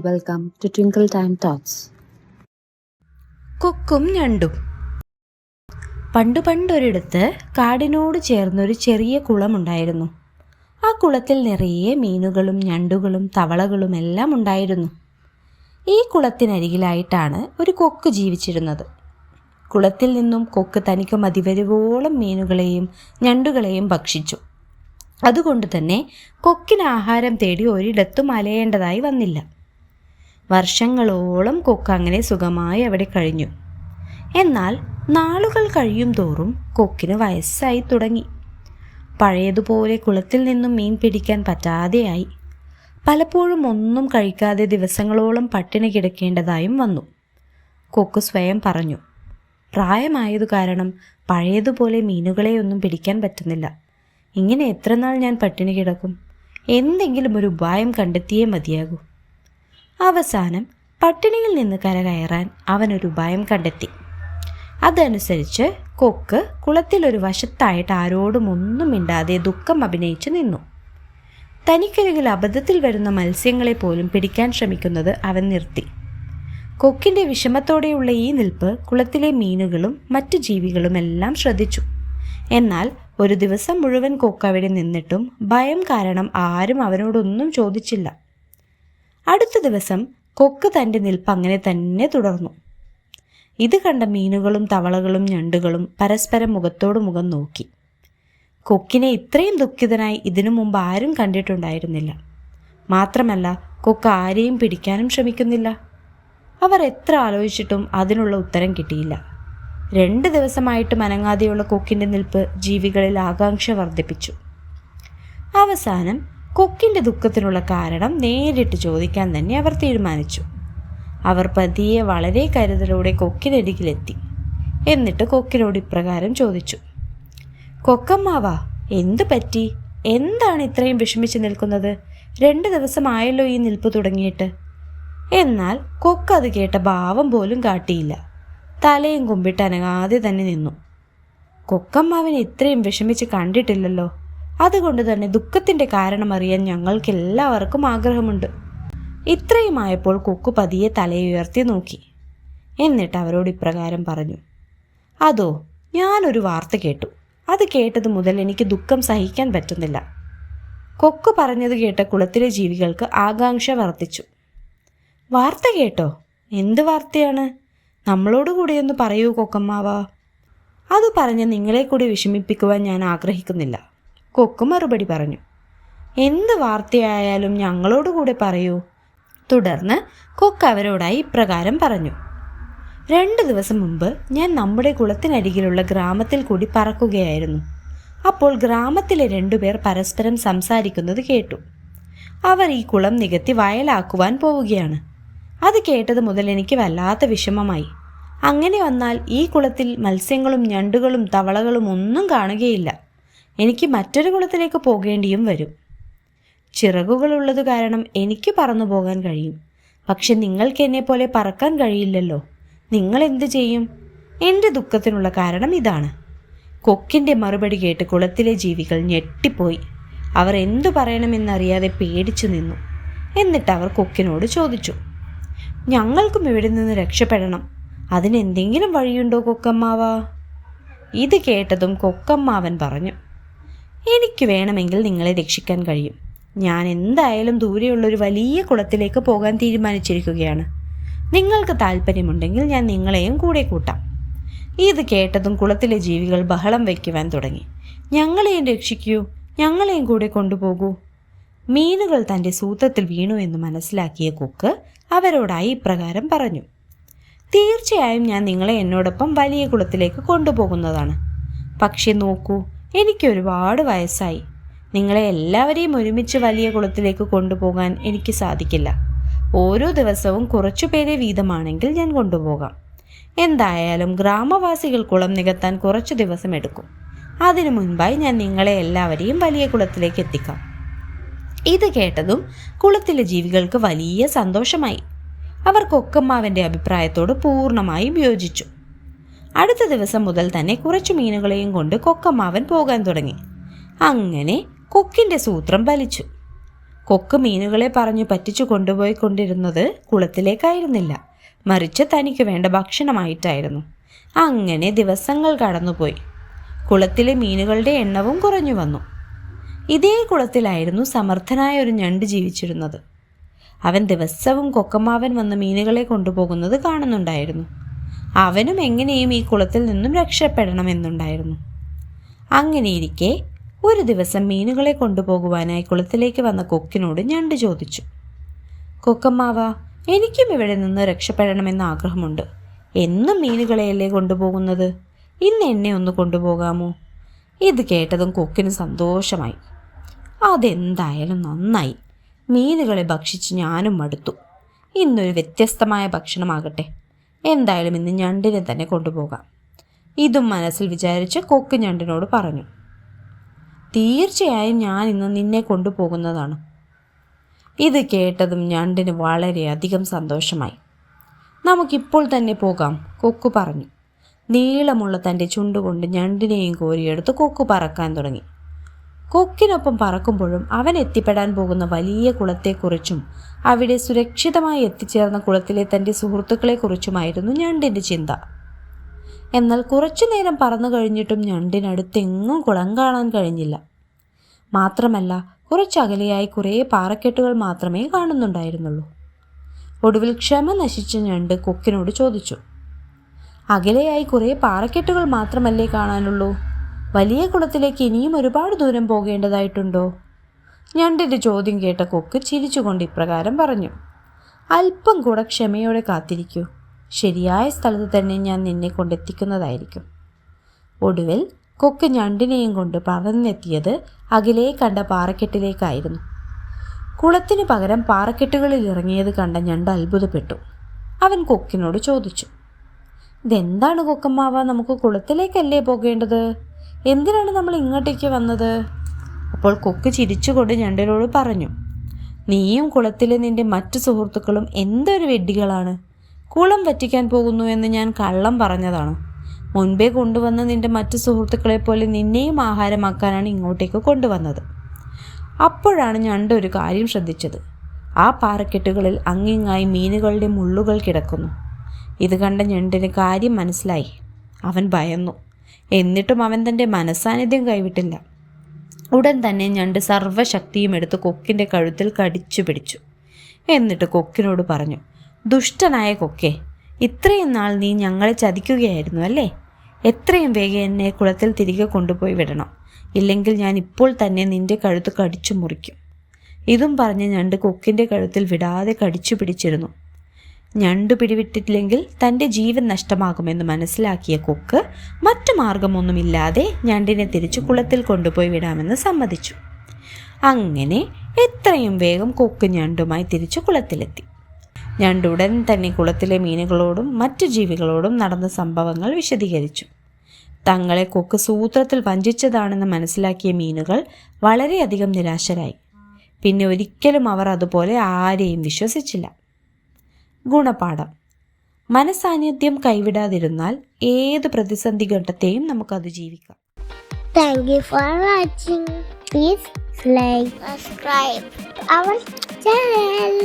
and welcome to Twinkle Time Thoughts. കൊക്കും ഞണ്ടും. പണ്ടൊരിടത്ത് കാടിനോട് ചേർന്നൊരു ചെറിയ കുളമുണ്ടായിരുന്നു. ആ കുളത്തിൽ നിറയെ മീനുകളും ഞണ്ടുകളും തവളകളും എല്ലാം ഉണ്ടായിരുന്നു. ഈ കുളത്തിനരികിലായിട്ടാണ് ഒരു കൊക്ക് ജീവിച്ചിരുന്നത്. കുളത്തിൽ നിന്നും കൊക്ക് തനിക്ക് മതിവരുവോളം മീനുകളെയും ഞണ്ടുകളെയും ഭക്ഷിച്ചു. അതുകൊണ്ട് തന്നെ കൊക്കിന് ആഹാരം തേടി ഒരിടത്തും അലയേണ്ടതായി വന്നില്ല. വർഷങ്ങളോളം കൊക്ക് അങ്ങനെ സുഖമായി അവിടെ കഴിഞ്ഞു. എന്നാൽ നാളുകൾ കഴിയും തോറും കൊക്കിന് വയസ്സായി തുടങ്ങി. പഴയതുപോലെ കുളത്തിൽ നിന്നും മീൻ പിടിക്കാൻ പറ്റാതെയായി. പലപ്പോഴും ഒന്നും കഴിക്കാതെ ദിവസങ്ങളോളം പട്ടിണി കിടക്കേണ്ടതായും വന്നു. കൊക്ക് സ്വയം പറഞ്ഞു, പ്രായമായതു കാരണം പഴയതുപോലെ മീനുകളെയൊന്നും പിടിക്കാൻ പറ്റുന്നില്ല. ഇങ്ങനെ എത്ര നാൾ ഞാൻ പട്ടിണി കിടക്കും? എന്തെങ്കിലും ഒരു ഉപായം കണ്ടെത്തിയേ മതിയാകൂ. അവസാനം പട്ടിണിയിൽ നിന്ന് കരകയറാൻ അവനൊരു ഉപായം കണ്ടെത്തി. അതനുസരിച്ച് കൊക്ക് കുളത്തിലൊരു വശത്തായിട്ട് ആരോടും ഒന്നും മിണ്ടാതെ ദുഃഖം അഭിനയിച്ചു നിന്നു. തനിക്കരികിൽ അബദ്ധത്തിൽ വരുന്ന മത്സ്യങ്ങളെ പോലും പിടിക്കാൻ ശ്രമിക്കുന്നത് അവൻ നിർത്തി. കൊക്കിൻ്റെ വിഷമത്തോടെയുള്ള ഈ നിൽപ്പ് കുളത്തിലെ മീനുകളും മറ്റു ജീവികളും എല്ലാം ശ്രദ്ധിച്ചു. എന്നാൽ ഒരു ദിവസം മുഴുവൻ കൊക്ക് അവിടെ നിന്നിട്ടും ഭയം കാരണം ആരും അവനോടൊന്നും ചോദിച്ചില്ല. അടുത്ത ദിവസം കൊക്ക് തൻ്റെ നിൽപ്പ് അങ്ങനെ തന്നെ തുടർന്നു. ഇത് കണ്ട മീനുകളും തവളകളും ഞണ്ടുകളും പരസ്പരം മുഖത്തോട് മുഖം നോക്കി. കൊക്കിനെ ഇത്രയും ദുഃഖിതനായി ഇതിനു മുമ്പ് ആരും കണ്ടിട്ടുണ്ടായിരുന്നില്ല. മാത്രമല്ല കൊക്ക് ആരെയും പിടിക്കാനും ശ്രമിക്കുന്നില്ല. അവർ എത്ര ആലോചിച്ചിട്ടും അതിനുള്ള ഉത്തരം കിട്ടിയില്ല. 2 ദിവസമായിട്ട് അനങ്ങാതെയുള്ള കൊക്കിൻ്റെ നിൽപ്പ് ജീവികളിൽ ആകാംക്ഷ വർദ്ധിപ്പിച്ചു. അവസാനം കൊക്കിൻ്റെ ദുഃഖത്തിനുള്ള കാരണം നേരിട്ട് ചോദിക്കാൻ തന്നെ അവർ തീരുമാനിച്ചു. അവർ പതിയെ വളരെ കരുതലോടെ കൊക്കിനരികിലെത്തി. എന്നിട്ട് കൊക്കിനോട് ഇപ്രകാരം ചോദിച്ചു, കൊക്കമ്മാവാ, എന്തു പറ്റി? എന്താണ് ഇത്രയും വിഷമിച്ച് നിൽക്കുന്നത്? 2 ദിവസമായല്ലോ ഈ നിൽപ്പ് തുടങ്ങിയിട്ട്. എന്നാൽ കൊക്ക് അത് കേട്ട ഭാവം പോലും കാട്ടിയില്ല. തലയും കുമ്പിട്ട് അനങ്ങാതെ തന്നെ നിന്നു. കൊക്കമ്മാവിനെ ഇത്രയും വിഷമിച്ച് കണ്ടിട്ടില്ലല്ലോ. അതുകൊണ്ട് തന്നെ ദുഃഖത്തിൻ്റെ കാരണമറിയാൻ ഞങ്ങൾക്കെല്ലാവർക്കും ആഗ്രഹമുണ്ട്. ഇത്രയുമായപ്പോൾ കൊക്ക് പതിയെ തലയുയർത്തി നോക്കി. എന്നിട്ട് അവരോട് ഇപ്രകാരം പറഞ്ഞു, അതോ, ഞാനൊരു വാർത്ത കേട്ടു. അത് കേട്ടത് മുതൽ എനിക്ക് ദുഃഖം സഹിക്കാൻ പറ്റുന്നില്ല. കൊക്ക് പറഞ്ഞത് കേട്ട കുളത്തിലെ ജീവികൾക്ക് ആകാംക്ഷ വർദ്ധിച്ചു. വാർത്ത കേട്ടോ? എന്ത് വാർത്തയാണ്? നമ്മളോട് കൂടിയൊന്ന് പറയൂ കൊക്കമ്മാവാ. അത് പറഞ്ഞ് നിങ്ങളെ കൂടി വിഷമിപ്പിക്കുവാൻ ഞാൻ ആഗ്രഹിക്കുന്നില്ല. കൊക്ക് മറുപടി പറഞ്ഞു, എന്ത് വാർത്തയായാലും ഞങ്ങളോട് കൂടെ പറയൂ. തുടർന്ന് കൊക്ക് അവരോടായി ഇപ്രകാരം പറഞ്ഞു, 2 ദിവസം മുമ്പ് ഞാൻ നമ്മുടെ കുളത്തിനരികിലുള്ള ഗ്രാമത്തിൽ കൂടി പറക്കുകയായിരുന്നു. അപ്പോൾ ഗ്രാമത്തിലെ 2 പേർ പരസ്പരം സംസാരിക്കുന്നത് കേട്ടു. അവർ ഈ കുളം നികത്തി വയലാക്കുവാൻ പോവുകയാണ്. അത് കേട്ടത് മുതൽ എനിക്ക് വല്ലാത്ത വിഷമമായി. അങ്ങനെ വന്നാൽ ഈ കുളത്തിൽ മത്സ്യങ്ങളും ഞണ്ടുകളും തവളകളും ഒന്നും കാണുകയില്ല. എനിക്ക് മറ്റൊരു കുളത്തിലേക്ക് പോകേണ്ടിയും വരും. ചിറകുകളുള്ളത് കാരണം എനിക്ക് പറന്നു പോകാൻ കഴിയും. പക്ഷെ നിങ്ങൾക്ക് എന്നെ പോലെ പറക്കാൻ കഴിയില്ലല്ലോ. നിങ്ങൾ എന്തു ചെയ്യും? എൻ്റെ ദുഃഖത്തിനുള്ള കാരണം ഇതാണ്. കൊക്കിൻ്റെ മറുപടി കേട്ട് കുളത്തിലെ ജീവികൾ ഞെട്ടിപ്പോയി. അവർ എന്തു പറയണമെന്നറിയാതെ പേടിച്ചു നിന്നു. എന്നിട്ട് അവർ കൊക്കിനോട് ചോദിച്ചു, ഞങ്ങൾക്കും ഇവിടെ നിന്ന് രക്ഷപ്പെടണം. അതിനെന്തെങ്കിലും വഴിയുണ്ടോ കൊക്കമ്മാവാ? ഇത് കേട്ടതും കൊക്കമ്മാവൻ പറഞ്ഞു, എനിക്ക് വേണമെങ്കിൽ നിങ്ങളെ രക്ഷിക്കാൻ കഴിയും. ഞാൻ എന്തായാലും ദൂരെയുള്ളൊരു വലിയ കുളത്തിലേക്ക് പോകാൻ തീരുമാനിച്ചിരിക്കുകയാണ്. നിങ്ങൾക്ക് താല്പര്യമുണ്ടെങ്കിൽ ഞാൻ നിങ്ങളെയും കൂടെ കൂട്ടാം. ഇത് കേട്ടതും കുളത്തിലെ ജീവികൾ ബഹളം വയ്ക്കുവാൻ തുടങ്ങി. ഞങ്ങളെയും രക്ഷിക്കൂ, ഞങ്ങളെയും കൂടെ കൊണ്ടുപോകൂ. മീനുകൾ തൻ്റെ സൂത്രത്തിൽ വീണു എന്ന് മനസ്സിലാക്കിയ കൊക്ക് അവരോടായി ഇപ്രകാരം പറഞ്ഞു, തീർച്ചയായും ഞാൻ നിങ്ങളെ എന്നോടൊപ്പം വലിയ കുളത്തിലേക്ക് കൊണ്ടുപോകുന്നതാണ്. പക്ഷെ നോക്കൂ, എനിക്ക് ഒരുപാട് വയസ്സായി. നിങ്ങളെ എല്ലാവരെയും ഒരുമിച്ച് വലിയ കുളത്തിലേക്ക് കൊണ്ടുപോകാൻ എനിക്ക് സാധിക്കില്ല. ഓരോ ദിവസവും കുറച്ചു പേരെ വീതമാണെങ്കിൽ ഞാൻ കൊണ്ടുപോകാം. എന്തായാലും ഗ്രാമവാസികൾ കുളം നികത്താൻ കുറച്ചു ദിവസം എടുക്കും. അതിനു മുൻപായി ഞാൻ നിങ്ങളെ എല്ലാവരെയും വലിയ കുളത്തിലേക്ക് എത്തിക്കാം. ഇത് കേട്ടതും കുളത്തിലെ ജീവികൾക്ക് വലിയ സന്തോഷമായി. അവർ കൊക്കമ്മാവൻ്റെ അഭിപ്രായത്തോട് പൂർണ്ണമായും യോജിച്ചു. അടുത്ത ദിവസം മുതൽ തന്നെ കുറച്ചു മീനുകളെയും കൊണ്ട് കൊക്കമ്മാവൻ പോകാൻ തുടങ്ങി. അങ്ങനെ കൊക്കിൻ്റെ സൂത്രം ഫലിച്ചു. കൊക്ക് മീനുകളെ പറഞ്ഞു പറ്റിച്ചു കൊണ്ടുപോയിക്കൊണ്ടിരുന്നത് കുളത്തിലേക്കായിരുന്നില്ല, മറിച്ച് തനിക്ക് വേണ്ട ഭക്ഷണമായിട്ടായിരുന്നു. അങ്ങനെ ദിവസങ്ങൾ കടന്നുപോയി. കുളത്തിലെ മീനുകളുടെ എണ്ണവും കുറഞ്ഞു വന്നു. ഇതേ കുളത്തിലായിരുന്നു സമർത്ഥനായ ഒരു ഞണ്ട് ജീവിച്ചിരുന്നത്. അവൻ ദിവസവും കൊക്കമ്മാവൻ വന്ന് മീനുകളെ കൊണ്ടുപോകുന്നത് കാണുന്നുണ്ടായിരുന്നു. അവനും എങ്ങനെയും ഈ കുളത്തിൽ നിന്നും രക്ഷപ്പെടണമെന്നുണ്ടായിരുന്നു. അങ്ങനെയിരിക്കെ ഒരു ദിവസം മീനുകളെ കൊണ്ടുപോകുവാനായി കുളത്തിലേക്ക് വന്ന കൊക്കിനോട് ഞണ്ട് ചോദിച്ചു, കൊക്കമ്മാവ, എനിക്കും ഇവിടെ നിന്ന് രക്ഷപ്പെടണമെന്ന് ആഗ്രഹമുണ്ട്. എന്നും മീനുകളെയല്ലേ കൊണ്ടുപോകുന്നത്, ഇന്ന് എന്നെ ഒന്ന് കൊണ്ടുപോകാമോ? ഇത് കേട്ടതും കൊക്കിന് സന്തോഷമായി. അതെന്തായാലും നന്നായി, മീനുകളെ ഭക്ഷിച്ച് ഞാനും മടുത്തു. ഇന്നൊരു വ്യത്യസ്തമായ ഭക്ഷണമാകട്ടെ. എന്തായാലും ഇന്ന് ഞണ്ടിനെ തന്നെ കൊണ്ടുപോകാം. ഇതും മനസ്സിൽ വിചാരിച്ച് കൊക്ക് ഞണ്ടിനോട് പറഞ്ഞു, തീർച്ചയായും ഞാൻ ഇന്ന് നിന്നെ കൊണ്ടുപോകുന്നതാണ്. ഇത് കേട്ടതും ഞണ്ടിന് വളരെയധികം സന്തോഷമായി. നമുക്കിപ്പോൾ തന്നെ പോകാം, കൊക്ക് പറഞ്ഞു. നീളമുള്ള തൻ്റെ ചുണ്ടുകൊണ്ട് ഞണ്ടിനെയും കോരിയെടുത്ത് കൊക്ക് പറക്കാൻ തുടങ്ങി. കൊക്കിനൊപ്പം പറക്കുമ്പോഴും അവൻ എത്തിപ്പെടാൻ പോകുന്ന വലിയ കുളത്തെക്കുറിച്ചും അവിടെ സുരക്ഷിതമായി എത്തിച്ചേർന്ന കുളത്തിലെ തൻ്റെ സുഹൃത്തുക്കളെക്കുറിച്ചുമായിരുന്നു ഞണ്ടിൻ്റെ ചിന്ത. എന്നാൽ കുറച്ചു നേരം പറന്നു കഴിഞ്ഞിട്ടും ഞണ്ടിനടുത്തെങ്ങും കുളം കാണാൻ കഴിഞ്ഞില്ല. മാത്രമല്ല, കുറച്ചകലെയായി കുറേ പാറക്കെട്ടുകൾ മാത്രമേ കാണുന്നുണ്ടായിരുന്നുള്ളൂ. ഒടുവിൽ ക്ഷമ നശിച്ച ഞണ്ട് കൊക്കിനോട് ചോദിച്ചു, അകലെയായി കുറേ പാറക്കെട്ടുകൾ മാത്രമല്ലേ കാണാനുള്ളൂ? വലിയ കുളത്തിലേക്ക് ഇനിയും ഒരുപാട് ദൂരം പോകേണ്ടതായിട്ടുണ്ടോ? ഞണ്ടിൻ്റെ ചോദ്യം കേട്ട കൊക്ക് ചിരിച്ചുകൊണ്ട് ഇപ്രകാരം പറഞ്ഞു, അല്പം കൂടെ ക്ഷമയോടെ കാത്തിരിക്കൂ. ശരിയായ സ്ഥലത്ത് തന്നെ ഞാൻ നിന്നെ കൊണ്ടെത്തിക്കുന്നതായിരിക്കും. ഒടുവിൽ കൊക്ക് ഞണ്ടിനെയും കൊണ്ട് പറന്നെത്തിയത് അകലെ കണ്ട പാറക്കെട്ടിലേക്കായിരുന്നു. കുളത്തിന് പകരം പാറക്കെട്ടുകളിൽ ഇറങ്ങിയത് കണ്ട ഞണ്ട് അത്ഭുതപ്പെട്ടു. അവൻ കൊക്കിനോട് ചോദിച്ചു, ഇതെന്താണ് കൊക്കമ്മാവ, നമുക്ക് കുളത്തിലേക്കല്ലേ പോകേണ്ടത്? എന്തിനാണ് നമ്മൾ ഇങ്ങോട്ടേക്ക് വന്നത്? അപ്പോൾ കൊക്ക് ചിരിച്ചുകൊണ്ട് ഞണ്ടിനോട് പറഞ്ഞു, നീയും കുളത്തിലെ നിന്റെ മറ്റു സുഹൃത്തുക്കളും എന്തൊരു വെഡ്ഡികളാണ്. കുളം വറ്റിക്കാൻ പോകുന്നു എന്ന് ഞാൻ കള്ളം പറഞ്ഞതാണ്. മുൻപേ കൊണ്ടുവന്ന നിന്റെ മറ്റു സുഹൃത്തുക്കളെ പോലെ നിന്നെയും ആഹാരമാക്കാനാണ് ഇങ്ങോട്ടേക്ക് കൊണ്ടുവന്നത്. അപ്പോഴാണ് ഞണ്ട് ഒരു കാര്യം ശ്രദ്ധിച്ചത്. ആ പാറക്കെട്ടുകളിൽ അങ്ങിങ്ങായി മീനുകളുടെ മുള്ളുകൾ കിടക്കുന്നു. ഇത് കണ്ട ഞണ്ടിന് കാര്യം മനസ്സിലായി. അവൻ ഭയന്നു. എന്നിട്ടും അവൻ തൻ്റെ മനസ്സാന്നിധ്യം കൈവിട്ടില്ല. ഉടൻ തന്നെ ഞണ്ട് സർവ്വശക്തിയും എടുത്ത് കൊക്കിൻ്റെ കഴുത്തിൽ കടിച്ചു പിടിച്ചു. എന്നിട്ട് കൊക്കിനോട് പറഞ്ഞു, ദുഷ്ടനായ കൊക്കെ, ഇത്രയും നാൾ നീ ഞങ്ങളെ ചതിക്കുകയായിരുന്നു അല്ലേ? എത്രയും വേഗം എന്നെ കുളത്തിൽ തിരികെ കൊണ്ടുപോയി വിടണം, ഇല്ലെങ്കിൽ ഞാൻ ഇപ്പോൾ തന്നെ നിന്റെ കഴുത്ത് കടിച്ചു മുറിക്കും. ഇതും പറഞ്ഞ് ഞണ്ട് കൊക്കിൻ്റെ കഴുത്തിൽ വിടാതെ കടിച്ചു പിടിച്ചിരുന്നു. ഞണ്ട് പിടിവിട്ടില്ലെങ്കിൽ തൻ്റെ ജീവൻ നഷ്ടമാകുമെന്ന് മനസ്സിലാക്കിയ കൊക്ക് മറ്റു മാർഗമൊന്നുമില്ലാതെ ഞണ്ടിനെ തിരിച്ചു കുളത്തിൽ കൊണ്ടുപോയി വിടാമെന്ന് സമ്മതിച്ചു. അങ്ങനെ എത്രയും വേഗം കൊക്ക് ഞണ്ടുമായി തിരിച്ചു കുളത്തിലെത്തി. ഞണ്ട് ഉടൻ തന്നെ കുളത്തിലെ മീനുകളോടും മറ്റു ജീവികളോടും നടന്ന സംഭവങ്ങൾ വിശദീകരിച്ചു. തങ്ങളെ കൊക്ക് സൂത്രത്തിൽ വഞ്ചിച്ചതാണെന്ന് മനസ്സിലാക്കിയ മീനുകൾ വളരെയധികം നിരാശരായി. പിന്നെ ഒരിക്കലും അവർ അതുപോലെ ആരെയും വിശ്വസിച്ചില്ല. ഗുണപാഠം: മനസാന്നിധ്യം കൈവിടാതിരുന്നാൽ ഏത് പ്രതിസന്ധി ഘട്ടത്തെയും നമുക്ക് അതിജീവിക്കാം. Thank you for watching. Please like, subscribe our channel.